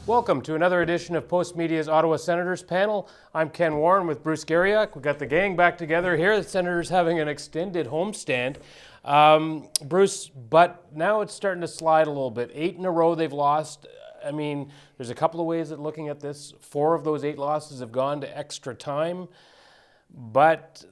Welcome to another edition of Postmedia's Ottawa Senators panel. I'm Ken Warren with Bruce Garriak. We've got the gang back together here. The Senators having an extended homestand. Bruce, but now it's starting to slide a little bit. 8 in a row they've lost. I mean, there's a couple of ways of looking at this. 4 of those 8 losses have gone to extra time. But,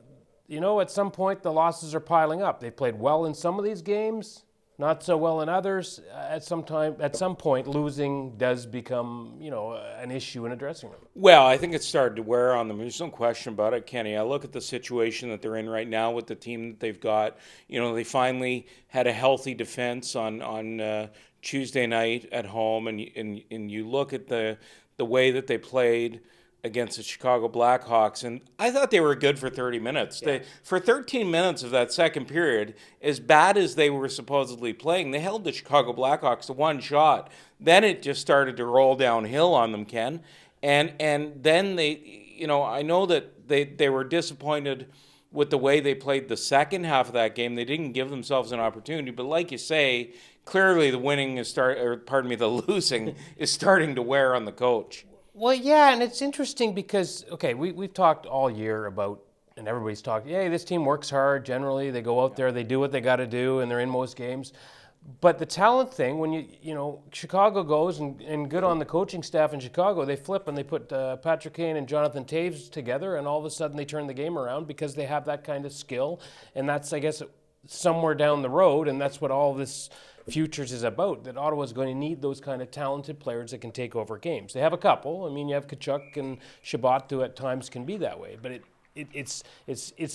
you know, at some point the losses are piling up. They played well in some of these games, not so well in others. At some point, losing does become, an issue in a dressing room. Well, I think it started to wear on them. There's no question about it, Kenny. I look at the situation that they're in right now with the team that they've got. They finally had a healthy defense on Tuesday night at home, and you look at the way that they played against the Chicago Blackhawks, and I thought they were good for 30 minutes. Yeah. For 13 minutes of that second period, as bad as they were supposedly playing, they held the Chicago Blackhawks to one shot. Then it just started to roll downhill on them, Ken. And then they, I know that they were disappointed with the way they played the second half of that game. They didn't give themselves an opportunity, but like you say, clearly the losing is starting to wear on the coach. Well, yeah, and it's interesting because, we've talked all year about, and everybody's talked, this team works hard generally. They go out there, they do what they got to do, and they're in most games. But the talent thing, when Chicago goes, and good on the coaching staff in Chicago, they flip and they put Patrick Kane and Jonathan Toews together, and all of a sudden they turn the game around because they have that kind of skill. And that's, I guess, somewhere down the road, and that's what all this futures is about, that Ottawa's going to need those kind of talented players that can take over games. They have a couple. I mean, you have Tkachuk and Chabot, who at times can be that way. But it's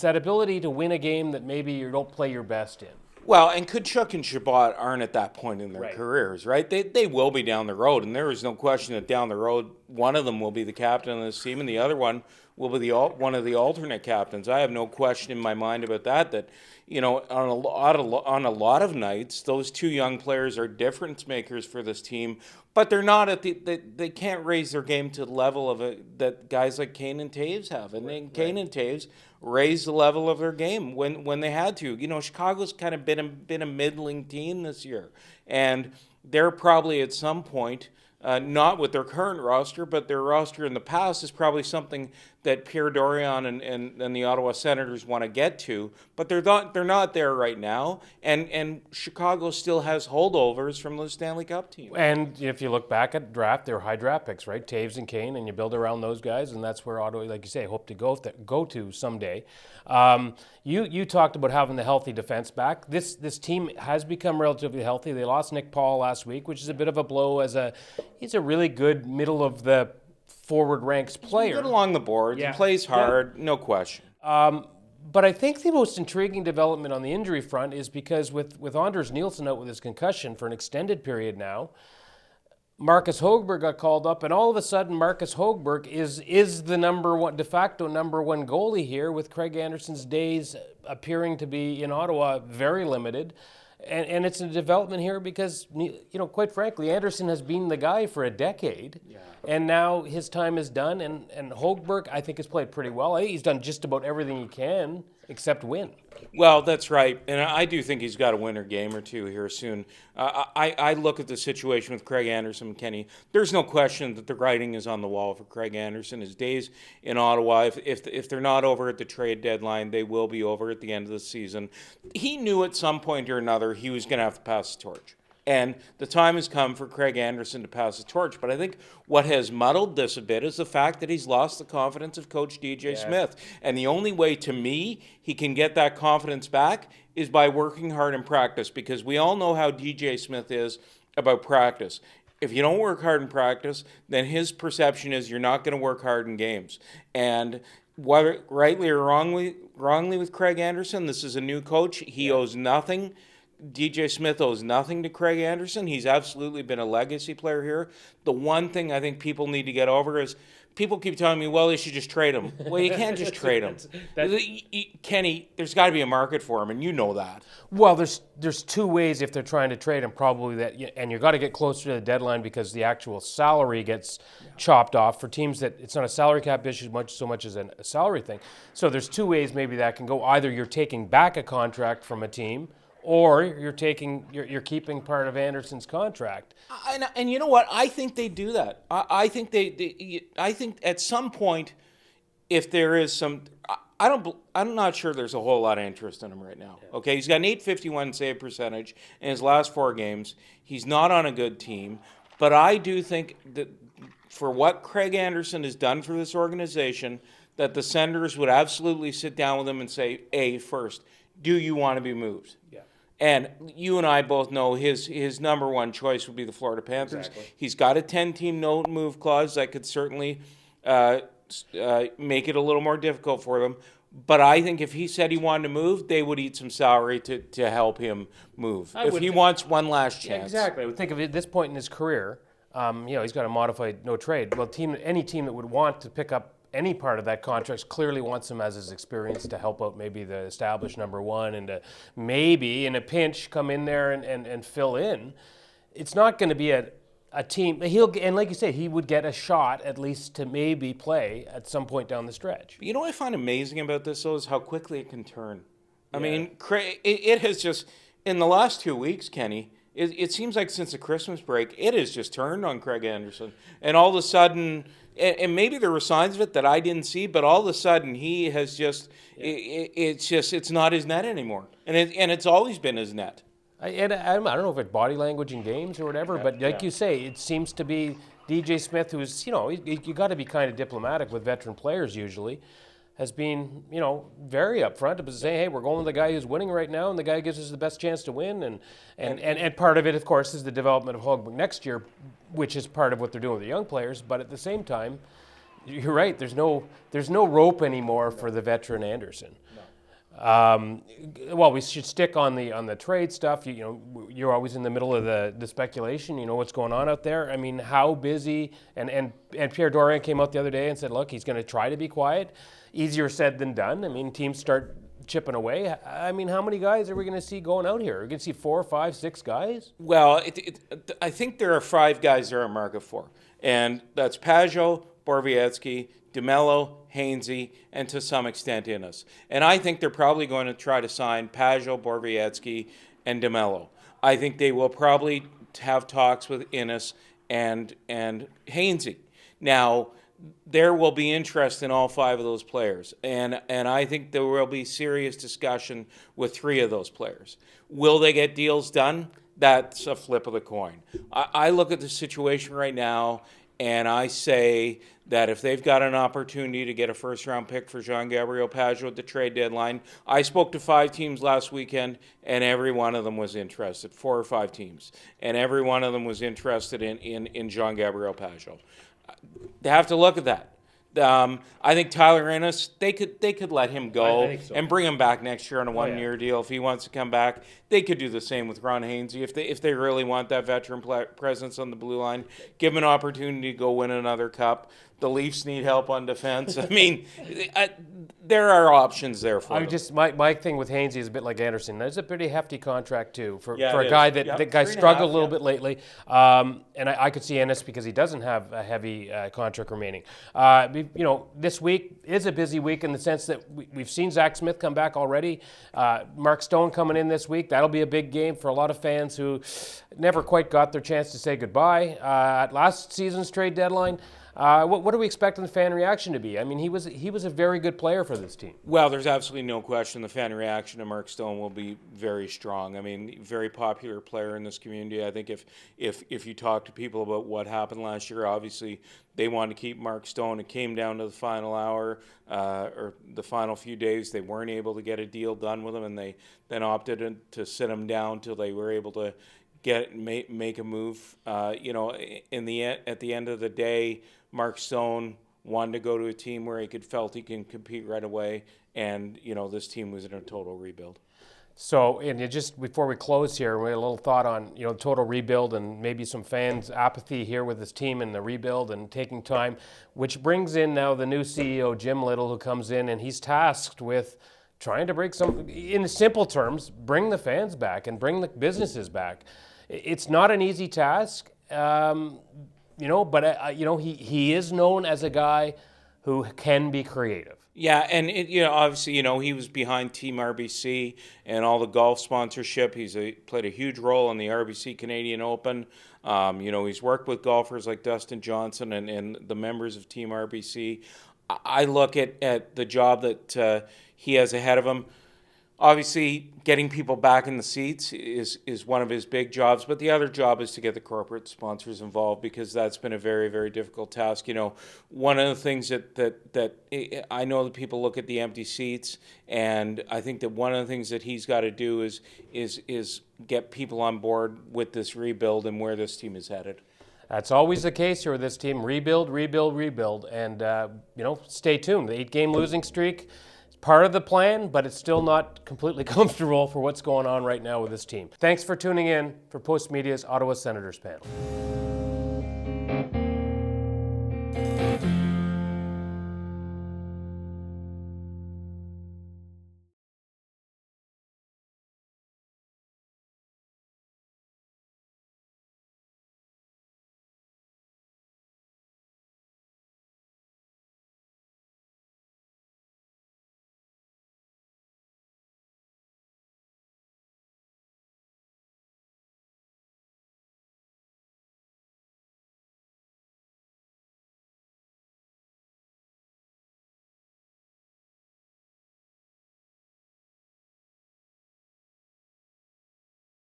that ability to win a game that maybe you don't play your best in. Well, and Tkachuk and Chabot aren't at that point in their careers, right? They will be down the road, and there is no question that down the road, one of them will be the captain of this team, and the other one will be one of the alternate captains. I have no question in my mind about that on a lot of nights, those two young players are difference makers for this team, but they're not they can't raise their game to the level of that guys like Kane and Toews have. And Kane and Toews raised the level of their game when they had to. Chicago's kind of been a middling team this year, and they're probably at some point, not with their current roster, but their roster in the past is probably something that Pierre Dorion and the Ottawa Senators want to get to, but they're not there right now, and Chicago still has holdovers from the Stanley Cup team. And if you look back at draft, they're high draft picks, right? Toews and Kane, and you build around those guys, and that's where Ottawa, like you say, hope to go to someday. You talked about having the healthy defense back. This team has become relatively healthy. They lost Nick Paul last week, which is a bit of a blow he's a really good middle of the forward ranks player. He's good along the board. Yeah. He plays hard, no question. But I think the most intriguing development on the injury front is because with Anders Nielsen out with his concussion for an extended period now, Marcus Högberg got called up, and all of a sudden Marcus Högberg is the de facto number one goalie here, with Craig Anderson's days appearing to be in Ottawa very limited. And it's a development here because, quite frankly, Anderson has been the guy for a decade, and now his time is done. And Högberg, I think, has played pretty well. I think he's done just about everything he can except win. Well, that's right, and I do think he's got a winner game or two here soon. I look at the situation with Craig Anderson, Kenny. There's no question that the writing is on the wall for Craig Anderson. His days in Ottawa, if they're not over at the trade deadline, they will be over at the end of the season. He knew at some point or another he was going to have to pass the torch. And the time has come for Craig Anderson to pass the torch. But I think what has muddled this a bit is the fact that he's lost the confidence of Coach DJ Smith. And the only way, to me, he can get that confidence back is by working hard in practice, because we all know how DJ Smith is about practice. If you don't work hard in practice, then his perception is you're not going to work hard in games. And whether rightly or wrongly with Craig Anderson, this is a new coach. He owes nothing. DJ Smith owes nothing to Craig Anderson. He's absolutely been a legacy player here. The one thing I think people need to get over is people keep telling me, well, they should just trade him. Well, you can't just trade him. Kenny, there's got to be a market for him, and you know that. Well, there's two ways if they're trying to trade him, probably and you've got to get closer to the deadline because the actual salary gets chopped off for teams that it's not a salary cap issue so much as a salary thing. So there's two ways maybe that can go. Either you're taking back a contract from a team, Right. or you're keeping part of Anderson's contract. And you know what? I think they do that. I think I think at some point, if there is some, I'm not sure there's a whole lot of interest in him right now. Okay, he's got an 851 save percentage in his last 4 games. He's not on a good team, but I do think that for what Craig Anderson has done for this organization, that the Senators would absolutely sit down with him and say, first, do you want to be moved? Yeah. And you and I both know his number one choice would be the Florida Panthers. Exactly. He's got a 10-team no move clause that could certainly make it a little more difficult for them. But I think if he said he wanted to move, they would eat some salary to help him move. If he wants one last chance. Yeah, exactly. I would think of it at this point in his career, he's got a modified no trade. Well, any team that would want to pick up any part of that contract clearly wants him as his experience to help out maybe the established number one and to maybe in a pinch come in there and fill in. It's not going to be a team. And like you say, he would get a shot at least to maybe play at some point down the stretch. You know what I find amazing about this, though, is how quickly it can turn. I mean, it has just, in the last 2 weeks, Kenny, it seems like since the Christmas break, it has just turned on Craig Anderson. And all of a sudden, and maybe there were signs of it that I didn't see, but all of a sudden he has just, it's not his net anymore. And it's always been his net. I don't know if it's body language in games or whatever, but like you say, it seems to be DJ Smith, who's, you got to be kind of diplomatic with veteran players usually, has been, very upfront about saying, hey, we're going with the guy who's winning right now, and the guy gives us the best chance to win. And part of it, of course, is the development of Hogberg next year, which is part of what they're doing with the young players. But at the same time, you're right. There's no rope anymore for the veteran Anderson. Well, we should stick on the trade stuff. You're always in the middle of the speculation. You know what's going on out there. I mean, how busy? And Pierre Dorian came out the other day and said, look, he's going to try to be quiet. Easier said than done. I mean, teams start chipping away. I mean, how many guys are we going to see going out here? Are we going to see 4, 5, 6 guys? Well, I think there are 5 guys they're at market for, and that's Pajot, Borowiecki, DeMello, Hainsey, and to some extent Innes. And I think they're probably going to try to sign Pajot, Borowiecki, and DeMello. I think they will probably have talks with Innes and Hainsey. Now, there will be interest in all 5 of those players, and I think there will be serious discussion with 3 of those players. Will they get deals done? That's a flip of the coin. I look at the situation right now, and I say that if they've got an opportunity to get a first-round pick for Jean-Gabriel Pajot at the trade deadline, I spoke to 5 teams last weekend, and every one of them was interested, 4 or 5 teams, and every one of them was interested in Jean-Gabriel Pajot. They have to look at that. I think Tyler Ennis, they could let him go and bring him back next year on a one-year deal if he wants to come back. They could do the same with Ron Hainsey if they really want that veteran presence on the blue line. Give him an opportunity to go win another cup. The Leafs need help on defense. I mean, there are options there for them. My thing with Hainsey is a bit like Anderson. There's a pretty hefty contract too for a guy that guy 3.5, struggled a little bit lately. And I could see Ennis because he doesn't have a heavy contract remaining. This week is a busy week in the sense that we've seen Zach Smith come back already. Mark Stone coming in this week. That'll be a big game for a lot of fans who never quite got their chance to say goodbye at last season's trade deadline. What are we expecting the fan reaction to be? I mean, he was a very good player for this team. Well, there's absolutely no question the fan reaction to Mark Stone will be very strong. I mean, very popular player in this community. I think if you talk to people about what happened last year, obviously they wanted to keep Mark Stone. It came down to the final hour or the final few days. They weren't able to get a deal done with him, and they then opted to sit him down till they were able to make a move. At the end of the day, Mark Stone wanted to go to a team where he felt he can compete right away, and this team was in a total rebuild. So, and just before we close here, we had a little thought on total rebuild and maybe some fans' apathy here with this team and the rebuild and taking time, which brings in now the new CEO Jim Little, who comes in and he's tasked with trying to break in simple terms, bring the fans back and bring the businesses back. It's not an easy task. But he is known as a guy who can be creative. Yeah, and obviously, he was behind Team RBC and all the golf sponsorship. Played a huge role in the RBC Canadian Open. He's worked with golfers like Dustin Johnson and the members of Team RBC. I look at the job that he has ahead of him. Obviously, getting people back in the seats is one of his big jobs, but the other job is to get the corporate sponsors involved, because that's been a very, very difficult task. One of the things that I know that people look at the empty seats, and I think that one of the things that he's got to do is get people on board with this rebuild and where this team is headed. That's always the case here with this team. Rebuild, rebuild, rebuild. And, stay tuned. The 8-game losing streak is part of the plan, but it's still not completely comfortable for what's going on right now with this team. Thanks for tuning in for Post Media's Ottawa Senators panel.